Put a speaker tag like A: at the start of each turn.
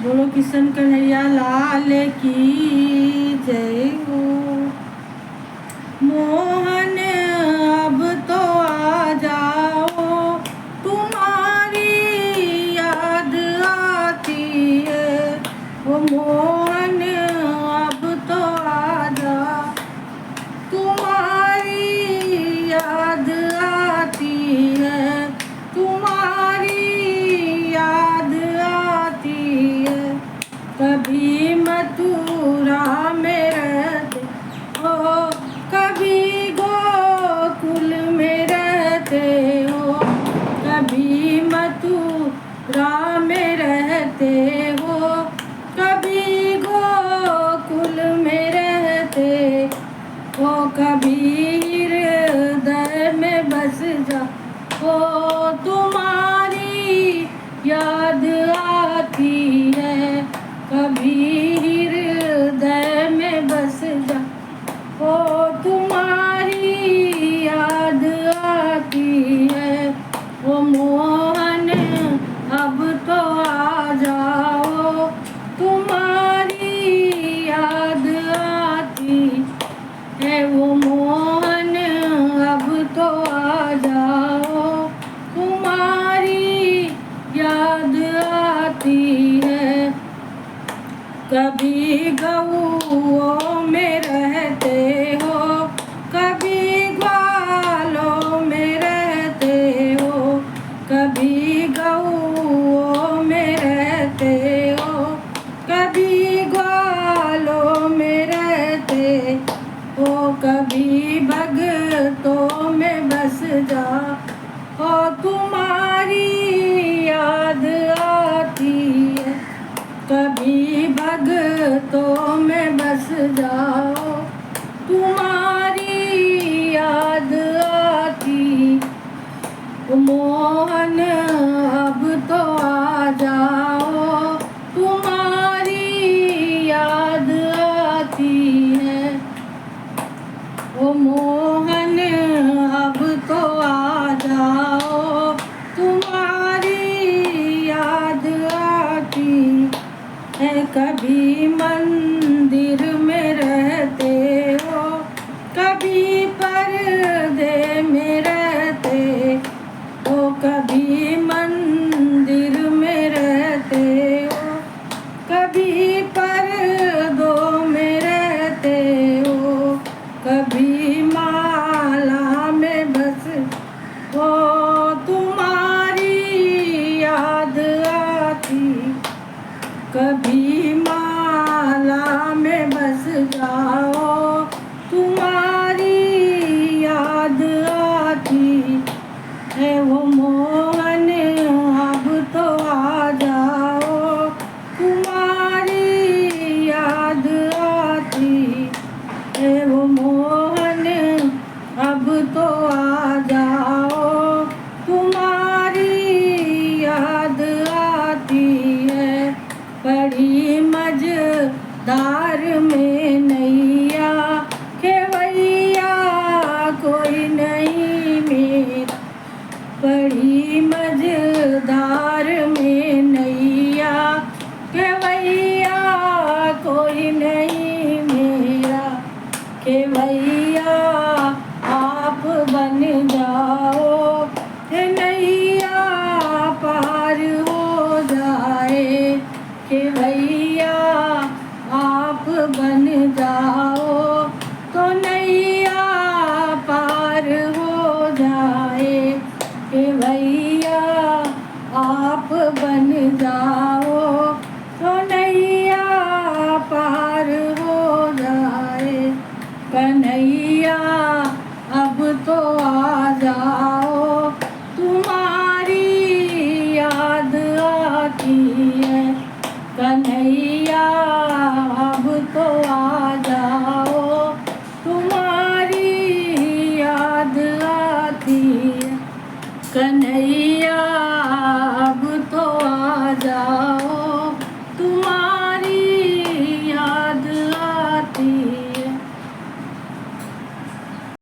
A: बोलो किशन कन्हैया लाल की जय हो। मोहन अब तो आ जाओ, तुम्हारी याद आती है। वो मोहन अब तो आ जाओ, तुम्हारी याद आती है, तुम्हारी याद आती है। कभी मथुरा में रहते हो, कभी गोकुल में रहते हो। कभी मथुरा में रहते हो, कभी गोकुल में रहते हो। कभी हृदय में बस जाओ, तुम्हारी याद आती है। कभी हृदय में बस जाओ, तुम्हारी याद आती है। वो मोहन अब तो आ जाओ, तुम्हारी याद आती है। वो मोहन अब तो आ जाओ, तुम्हारी याद आती है। कभी गऊओं में रहते हो, कभी ग्वालों में रहते हो। कभी गऊओं में रहते हो, कभी ग्वालों में रहते हो। कभी भगतों में बस जाओ, तुम्हारी याद आती है। कभी भगतों में बस जाओ, तुम्हारी याद आती। मोहन अब तो आ जाओ, तुम्हारी याद आती है। ओ मोहन अब तो आ जाओ, तुम्हारी याद आती है। कभी मंदिर में रहते हो, कभी पर्दे में रहते हो। कभी मंदिर में रहते हो, कभी पर्दों में रहते हो। कभी माला में बस हो, तुम्हारी याद आती। कभी माला में बस जाओ, तुम्हारी याद आती है। वो मोहन अब तो आ जाओ, तुम्हारी याद आती है। वो मोहन अब तो आ जाओ, तुम्हारी याद आती है। बड़ी मझधार में नैया, खेवैया कोई नहीं मेरा। बड़ी मझधार में नैया, खेवैया कोई नहीं मेरा। खेवैया आप बन जाओ, नैया पार हो जाए। खेवैया